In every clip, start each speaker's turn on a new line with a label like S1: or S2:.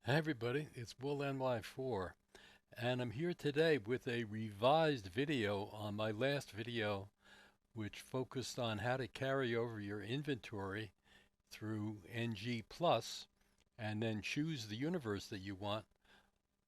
S1: Hi everybody, it's WoolNY4 and I'm here today with a revised video on my last video which focused on how to carry over your inventory through NG Plus and then choose the universe that you want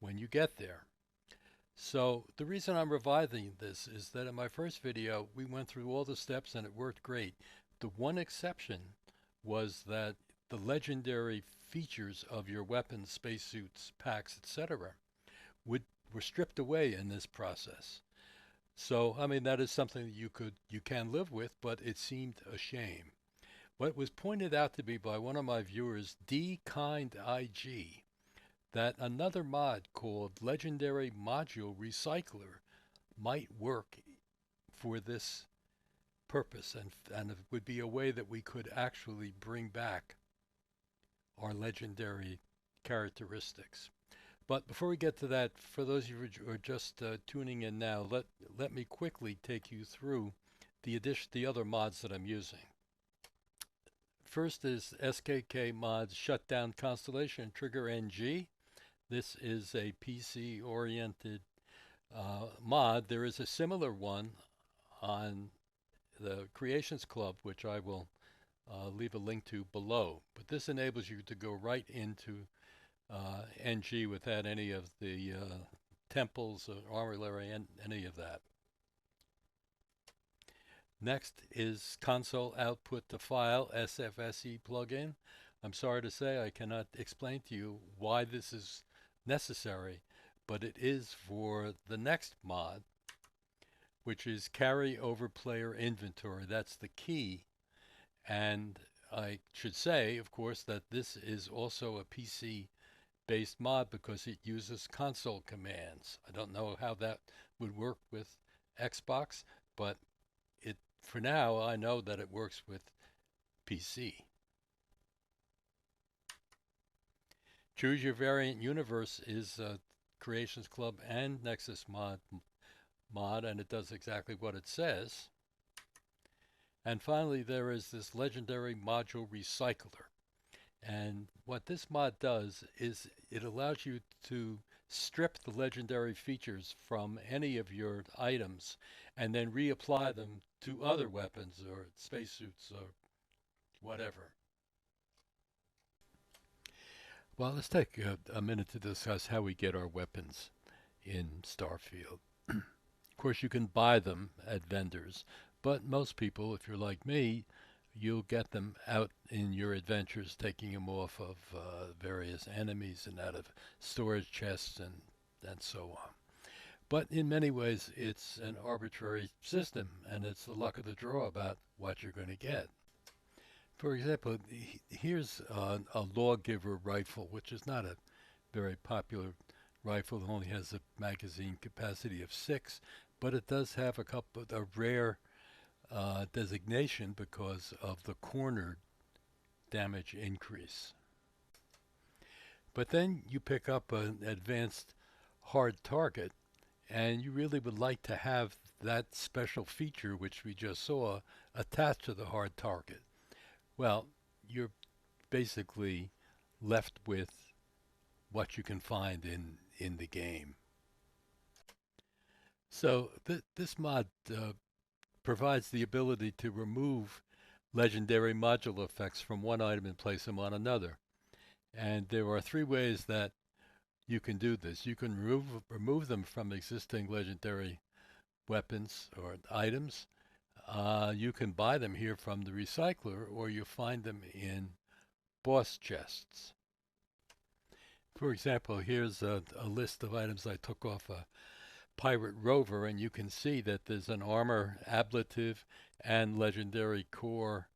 S1: when you get there. So the reason I'm revising this is that in my first video we went through all the steps and it worked great. The one exception was that the legendary features of your weapons, spacesuits, packs, etc. were stripped away in this process. So I mean that is something that you can live with, but it seemed a shame. What was pointed out to me by one of my viewers, D Kind IG, that another mod called Legendary Module Recycler might work for this purpose, and it would be a way that we could actually bring back our legendary characteristics. But before we get to that, for those of you who are just tuning in now, let me quickly take you through the other mods that I'm using. First is SKKMods Shutdown Constellation Trigger NG. This is a PC-oriented mod. There is a similar one on the Creations Club, which I will leave a link to below. But this enables you to go right into NG without any of the temples, armillary, and any of that. Next is console output to file SFSE plugin. I'm sorry to say I cannot explain to you why this is necessary, but it is for the next mod, which is carry over player inventory. That's the key. And I should say, of course, that this is also a PC based mod because it uses console commands. I don't know how that would work with Xbox, but for now I know that it works with PC. Choose your variant universe is Creations Club and Nexus mod, and it does exactly what it says. And finally, there is this legendary module recycler. And what this mod does is it allows you to strip the legendary features from any of your items and then reapply them to other weapons or spacesuits or whatever. Well, let's take a minute to discuss how we get our weapons in Starfield. Of course, you can buy them at vendors, but most people, if you're like me, you'll get them out in your adventures, taking them off of various enemies and out of storage chests and so on. But in many ways, it's an arbitrary system, and it's the luck of the draw about what you're going to get. For example, here's a lawgiver rifle, which is not a very popular rifle. It only has a magazine capacity of 6, but it does have a rare designation because of the corner damage increase. But then you pick up an advanced hard target, and you really would like to have that special feature, which we just saw, attached to the hard target. Well, you're basically left with what you can find in the game. So this mod provides the ability to remove legendary module effects from one item and place them on another. And there are 3 ways that you can do this. You can remove them from existing legendary weapons or items. You can buy them here from the recycler, or you find them in boss chests. For example, here's a list of items I took off a pirate rover, and you can see that there's an armor, ablative, and legendary core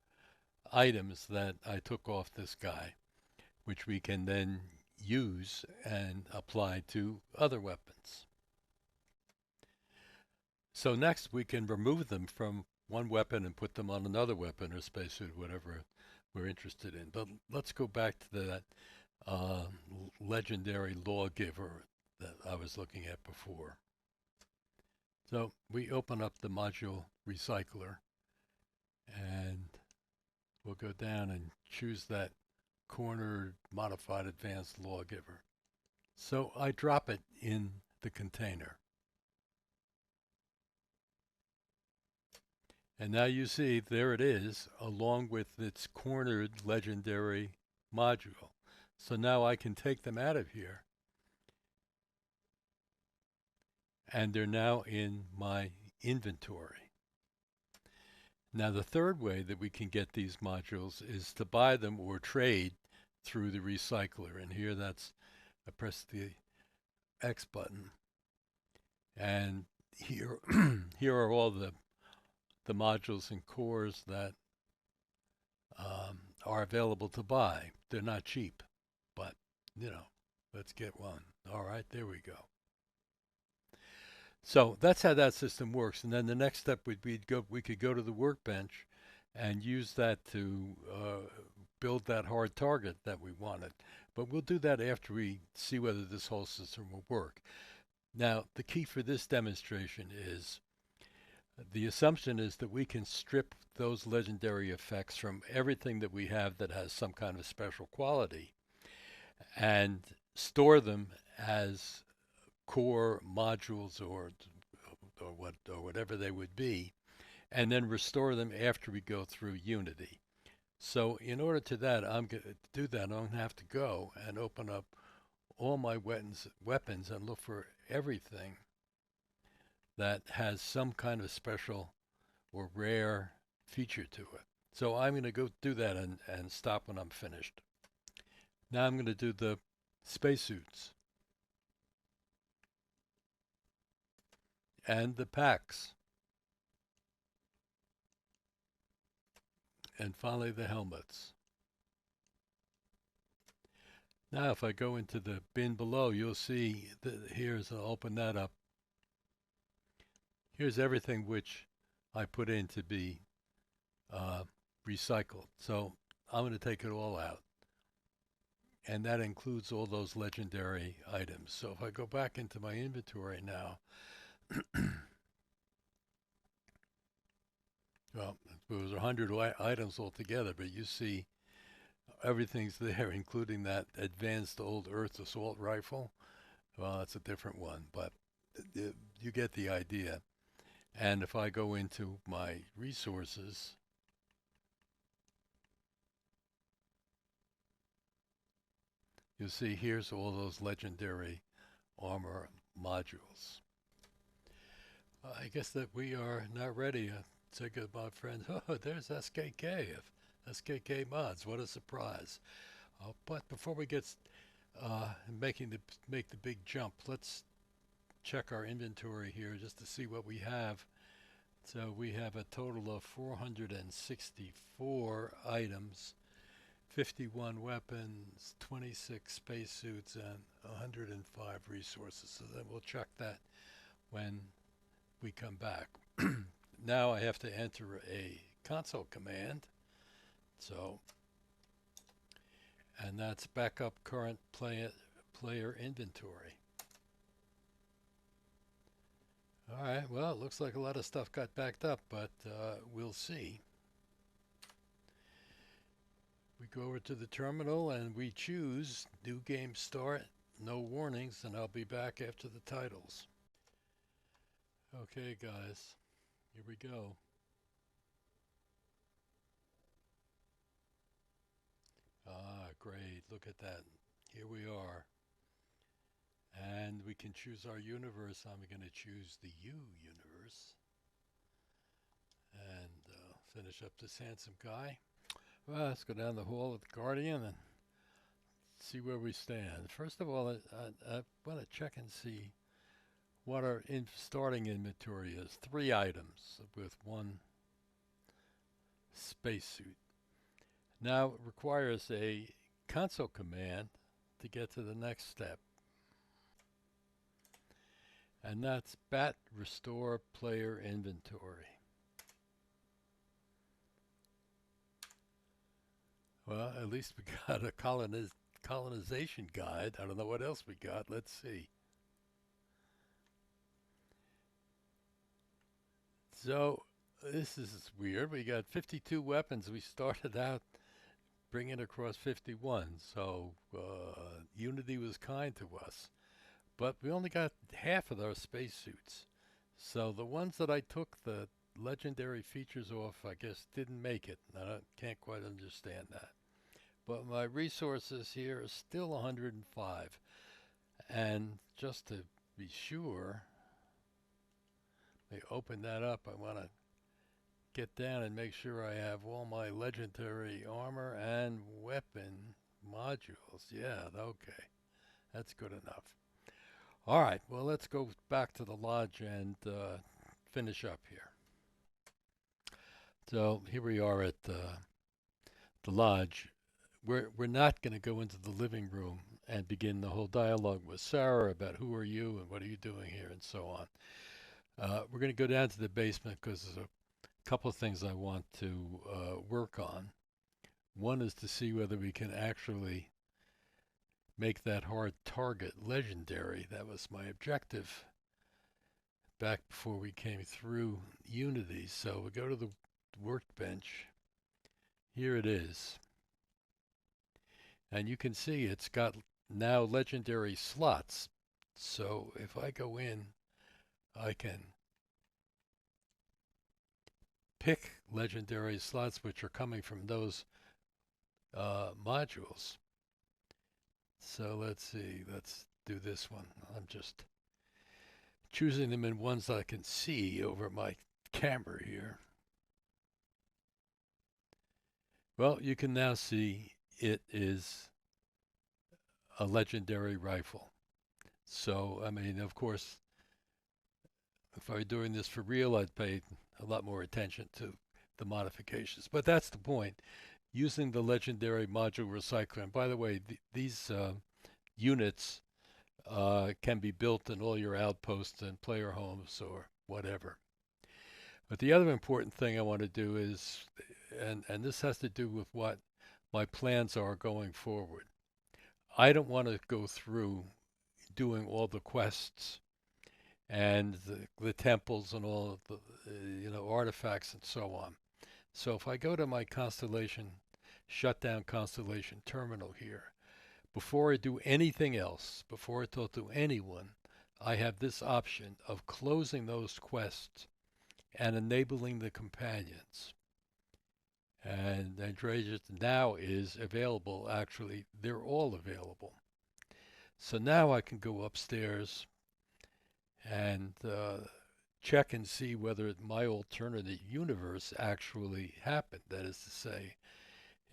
S1: items that I took off this guy, which we can then use and apply to other weapons. So next we can remove them from one weapon and put them on another weapon or spacesuit, whatever we're interested in. But let's go back to that legendary lawgiver that I was looking at before. So we open up the module recycler and we'll go down and choose that cornered modified advanced lawgiver. So I drop it in the container. And now you see there it is, along with its cornered legendary module. So now I can take them out of here, and they're now in my inventory. Now the third way that we can get these modules is to buy them or trade through the recycler. And here I press the X button, and here here are all the modules and cores that are available to buy. They're not cheap, but you know, let's get one. All right, there we go. So that's how that system works. And then the next step would be we could go to the workbench and use that to build that hard target that we wanted. But we'll do that after we see whether this whole system will work. Now, the key for this demonstration is the assumption is that we can strip those legendary effects from everything that we have that has some kind of special quality and store them as core modules or whatever they would be, and then restore them after we go through Unity. So in order to that, I'm going to do that. I'm going to have to go and open up all my weapons and look for everything that has some kind of special or rare feature to it. So I'm going to go do that and stop when I'm finished. Now I'm going to do the spacesuits and the packs. And finally the helmets. Now if I go into the bin below, you'll see that I'll open that up. Here's everything which I put in to be recycled. So I'm going to take it all out. And that includes all those legendary items. So if I go back into my inventory now, well, it was 100 items altogether, but you see everything's there, including that advanced old Earth assault rifle. Well, that's a different one, but you get the idea. And if I go into my resources, you'll see here's all those legendary armor modules. I guess that we are not ready. Say goodbye, friends. Oh, there's SKKMods. What a surprise! But before we get make the big jump, let's check our inventory here just to see what we have. So we have a total of 464 items, 51 weapons, 26 spacesuits, and 105 resources. So then we'll check that when we come back. Now I have to enter a console command. So, and that's backup current player inventory. All right, well, it looks like a lot of stuff got backed up, but we'll see. We go over to the terminal and we choose New Game Start, no warnings, and I'll be back after the titles. Okay, guys, here we go. Ah, great, look at that. Here we are. And we can choose our universe. I'm going to choose the U universe. And finish up this handsome guy. Well, let's go down the hall with the Guardian and see where we stand. First of all, I want to check and see what our starting inventory is. 3 items with 1 spacesuit. Now it requires a console command to get to the next step. And that's bat restore player inventory. Well, at least we got a colonization guide. I don't know what else we got. Let's see. So this is weird. We got 52 weapons. We started out bringing across 51. So Unity was kind to us. But we only got half of our spacesuits. So the ones that I took the legendary features off, I guess, didn't make it. I can't quite understand that. But my resources here are still 105. And just to be sure, they open that up. I want to get down and make sure I have all my legendary armor and weapon modules. Yeah, okay. That's good enough. All right, well, let's go back to the lodge and finish up here. So here we are at the lodge. We're not going to go into the living room and begin the whole dialogue with Sarah about who are you and what are you doing here and so on. We're going to go down to the basement because there's a couple of things I want to work on. One is to see whether we can actually make that hard target legendary. That was my objective back before we came through Unity. So we go to the workbench. Here it is. And you can see it's got now legendary slots. So if I go in, I can pick legendary slots which are coming from those modules. So let's see, let's do this one. I'm just choosing them in ones that I can see over my camera here. Well, you can now see it is a legendary rifle. So, I mean, of course, if I were doing this for real, I'd pay a lot more attention to the modifications. But that's the point. Using the legendary module recycler. And by the way, these units can be built in all your outposts and player homes or whatever. But the other important thing I want to do is, and this has to do with what my plans are going forward. I don't want to go through doing all the quests and the temples and all of the artifacts and so on. So if I go to my Constellation, Shutdown Constellation terminal here, before I do anything else, before I talk to anyone, I have this option of closing those quests and enabling the companions. And Andreas now is available. Actually, they're all available. So now I can go upstairs and check and see whether my alternate universe actually happened. That is to say,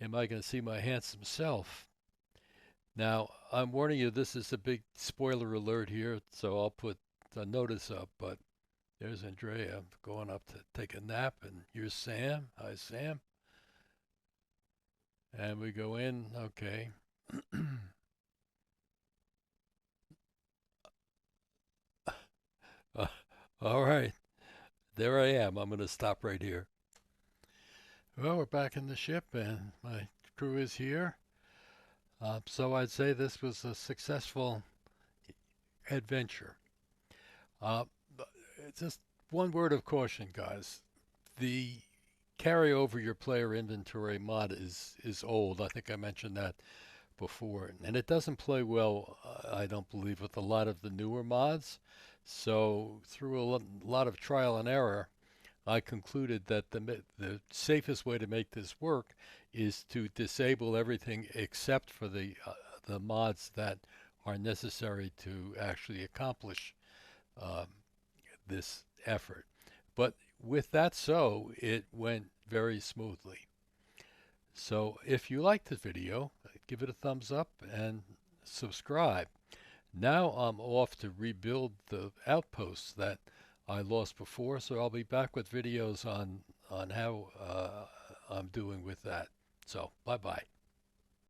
S1: am I going to see my handsome self? Now, I'm warning you, this is a big spoiler alert here, so I'll put a notice up, but there's Andrea going up to take a nap, and here's Sam. Hi, Sam. And we go in, okay. All right, there I am. I'm going to stop right here. Well, we're back in the ship, and my crew is here. So I'd say this was a successful adventure. Just one word of caution, guys. The carry over your player inventory mod is old. I think I mentioned that before. And it doesn't play well, I don't believe, with a lot of the newer mods. So through a lot of trial and error, I concluded that the safest way to make this work is to disable everything except for the mods that are necessary to actually accomplish this effort. But with that so, it went very smoothly. So if you liked the video, give it a thumbs up and subscribe. Now I'm off to rebuild the outposts that I lost before, so I'll be back with videos on how I'm doing with that. So bye-bye.